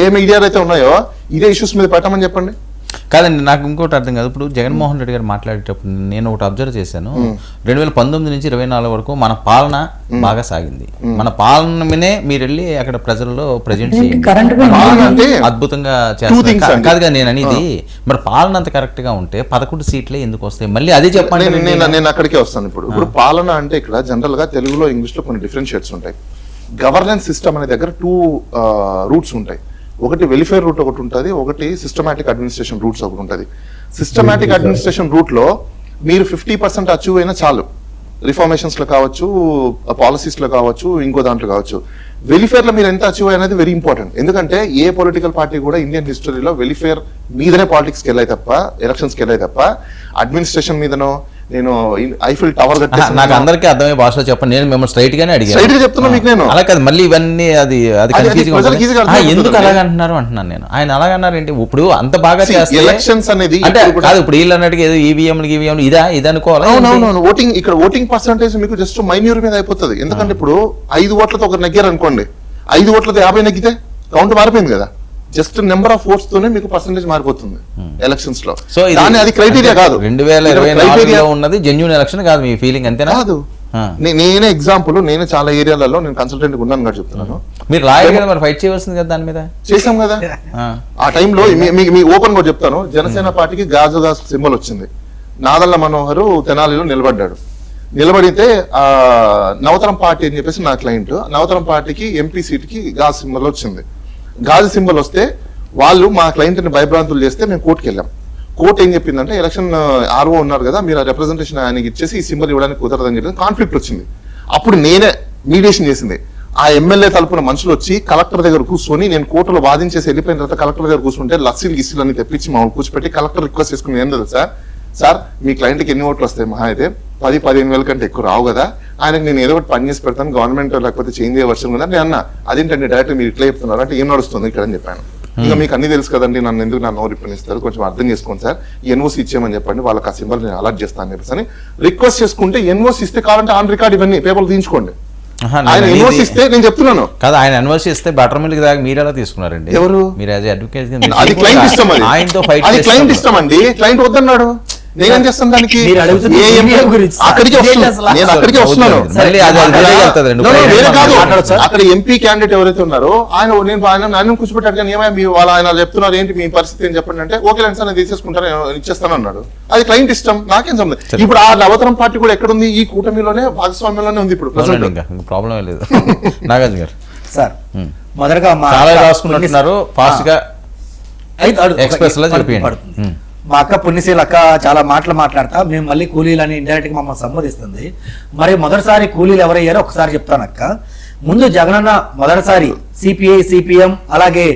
ఏ media అయితే ఉన్నాయో ఇదే ఇష్యూస్ మీద పెట్టమని చెప్పండి. కాదండి, నాకు ఇంకోటి అర్థం కాదు. ఇప్పుడు జగన్మోహన్ రెడ్డి గారు మాట్లాడేటప్పుడు నేను ఒకటి అబ్జర్వ్ చేశాను. 2019 నుంచి 24 వరకు మన పాలన బాగా సాగింది. మన పాలననే మీరు వెళ్ళి అక్కడ ప్రజల్లో ప్రజెంట్ చేయండి, అద్భుతంగా చేస్తారు. కాదుగా నేను అనేది, మరి పాలన అంత కరెక్ట్ గా ఉంటే 11 సీట్లే ఎందుకు వస్తాయి? మళ్ళీ అదే చెప్పండి. నేను అక్కడికే వస్తాను. ఇప్పుడు పాలన అంటే ఇక్కడ జనరల్ గా తెలుగులో ఇంగ్లీష్ లో కొన్ని డిఫరెన్షియేట్స్ ఉంటాయి. గవర్నెన్స్ సిస్టమ్ అనే దగ్గర 2 రూట్స్ ఉంటాయి. ఒకటి వెలిఫేర్ రూట్ ఒకటి ఉంటుంది, ఒకటి సిస్టమాటిక్ అడ్మినిస్ట్రేషన్ రూట్స్ ఒకటి ఉంటుంది. సిస్టమాటిక్ అడ్మినిస్ట్రేషన్ రూట్ లో మీరు 50% అచీవ్ అయినా చాలు, రిఫార్మేషన్స్ లో కావచ్చు, పాలసీస్ లో కావచ్చు, ఇంకో దాంట్లో కావచ్చు. వెలిఫేర్ లో మీరు ఎంత అచీవ్ అనేది వెరీ ఇంపార్టెంట్. ఎందుకంటే ఏ పొలిటికల్ పార్టీ కూడా ఇండియన్ హిస్టరీలో వెలిఫేర్ మీదనే పాలిటిక్స్కి వెళ్ళాయి తప్ప, ఎలక్షన్స్కి వెళ్ళాయి తప్ప, అడ్మినిస్ట్రేషన్ మీదనో నేను ఐఫిల్ టవర్ నాకు అందరికీ అర్థమయ్యే భాషలో చెప్పండి. నేను మిమ్మల్ని స్ట్రైట్ గానే అడిగాను, స్ట్రైట్ గా చెప్తున్నా మీకు. నేను అలా కాదు, మళ్ళీ ఇవన్నీ అది ఎందుకు అలాగంటున్నారు అంటున్నాను నేను. ఆయన అలాగన్నారు ఏంటి? ఇప్పుడు అంత బాగా చేస్తే ఎలక్షన్స్ అనేది అంటే కాదు, ఇప్పుడు వీళ్ళు అన్నట్టుగా ఏదో ఈవీఎంలు ఇది అనుకోవాలి. అవునవును, ఓటింగ్ ఇక్కడ ఓటింగ్ పర్సెంటేజ్ మీకు జస్ట్ మైన్యూర్ మీద అయిపోతుంది. ఎందుకంటే ఇప్పుడు 5 ఓట్లతో ఒకరు నెగ్గారు అనుకోండి, 5 ఓట్లతో 50 నెగ్గితే కౌంట్ మారిపోయింది కదా. జస్ట్ నెంబర్ ఆఫ్ ఓట్స్ తోనే మీకు పర్సెంటేజ్ మారిపోతుంది ఎలక్షన్స్ లో. సో అది క్రైటీరియా కాదు. 2024లో ఉన్నది జెన్యూన్ ఎలక్షన్ కాదు మీ ఫీలింగ్ అంతేనా? కాదు. నేనే ఎగ్జాంపుల్, నేను చాలా ఏరియాలలో నేను కన్సల్టెంట్ ఉన్నాను కదా చెప్తున్నాను. మీరు లాయర్ కదా, మరి ఫైట్ చేయవలసింది కదా దాని మీద. చేసాం కదా ఆ టైంలో. మీ ఓపెన్ గా చెప్తాను, జనసేన పార్టీకి గాజుగా సింబల్ వచ్చింది. నాదల్ల మనోహర్ తెనాలిలో నిలబడితే నవతరం పార్టీ అని చెప్పేసి నా క్లయింట్, నవతరం పార్టీకి ఎంపీ సీట్ కి గాజు సింబల్ వచ్చింది. గాజు సింబల్ వస్తే వాళ్ళు మా క్లయింట్ ని భయభ్రాంతులు చేస్తే మేము కోర్టుకి వెళ్ళాం. కోర్టు ఏం చెప్పిందంటే, ఎలక్షన్ ఆర్ఓ ఉన్నారు కదా, మీరు రిప్రజెంటేషన్ ఆయనకి ఇచ్చేసి ఈ సింబల్ ఇవ్వడానికి కుదరదని చెప్పి కాన్ఫ్లిక్ట్ వచ్చింది. అప్పుడు నేనే మీడియేషన్ చేసింది. ఆ ఎమ్మెల్యే తరపున మనుషులు వచ్చి కలెక్టర్ దగ్గర కూర్చొని, నేను కోర్టులో వాదించేసి వెళ్ళిపోయిన తర్వాత కలెక్టర్ దగ్గర కూర్చుంటే లస్సీలు అని తెప్పించి మామూలు కూర్చోపెట్టి కలెక్టర్ రిక్వెస్ట్ చేసుకుని, ఏం తెలుసా సార్, మీ క్లయింట్కి ఎన్ని ఓట్లు వస్తాయి? మహా అయితే 10-15 వేల కంటే ఎక్కువ రావు కదా, ఆయనకు నేను ఏదో ఒకటి పని చేసి పెడతాను, గవర్నమెంట్ లేకపోతే చేంజ్ అయ్యే వర్షం కదా. నేను అన్నా, అదేంటండి డైరెక్ట్ మీరు ఇట్లా చెప్తున్నారు అంటే, ఏం నడుస్తుంది ఇక్కడ అని చెప్పాను. ఇంకా మీకు అన్ని తెలుసు కదండి, నన్ను ఎందుకు నా నోరు ఇప్పనిస్తారు, కొంచెం అర్థం చేసుకోండి సార్, ఎన్ఓసి ఇచ్చేయమని చెప్పండి, వాళ్ళకి ఆ సింబల్ నేను అలర్ట్ చేస్తాను అని చెప్పేసి రిక్వెస్ట్ చేసుకుంటే, ఎన్ఓసి ఇస్తే కావాలంటే ఆన్ రికార్డ్ ఇవన్నీ పేపర్లు తీయించుకోండి. ఆయన ఎన్ఓసి ఇస్తే నేను చెప్తున్నాను కదా, ఆయన ఎన్ఓసి ఇస్తే బటర్ మిల్క్ దాకా మీరు ఎలా తీసుకున్నారండి? ఎవరు? మీరు యాజ్ అడ్వకేట్. అది క్లయింట్ ఇష్టం, ఆయనతో ఫైట్, అది క్లయింట్ ఇష్టం అండి. క్లయింట్ వద్దన్నాడు, నేనేం చేస్తాను దానికి? అక్కడికి వస్తున్నాను. అక్కడ ఎంపీ క్యాండిడేట్ ఎవరైతే ఉన్నారో ఆయన కూర్చోబెట్టాడు, కానీ ఏమైనా వాళ్ళ ఆయన చెప్తున్నారు ఏంటి మీ పరిస్థితి అని చెప్పండి అంటే, ఓకే సార్ నేను తీసేసుకుంటాను ఇచ్చేస్తాను అన్నాడు. అది క్లయింట్ ఇష్టం, నాకేం సంబంధం. ఇప్పుడు ఆ నవతరం పార్టీ కూడా ఎక్కడుంది? ఈ కూటమిలోనే భాగస్వామ్యంలోనే ఉంది ఇప్పుడు. ప్రాబ్లం లేదు. నాగార్జున గారు సార్, మొదటగా రాసుకున్నట్టున్నారు ఫాస్ట్ గా ఎక్స్ప్రెస్ లో చెప్పండి. మా అక్క పుణ్యశీల అక్క చాలా మాట్లాడతా మేము మళ్ళీ కూలీలని ఇండైరెక్ట్ గా మమ్మల్ని సంబోధిస్తుంది. మరి మొదటిసారి కూలీలు ఎవరయ్యారో ఒకసారి చెప్తాను అక్క. ముందు జగనన్న మొదటిసారి సిపిఐ, సిపిఎం అలాగే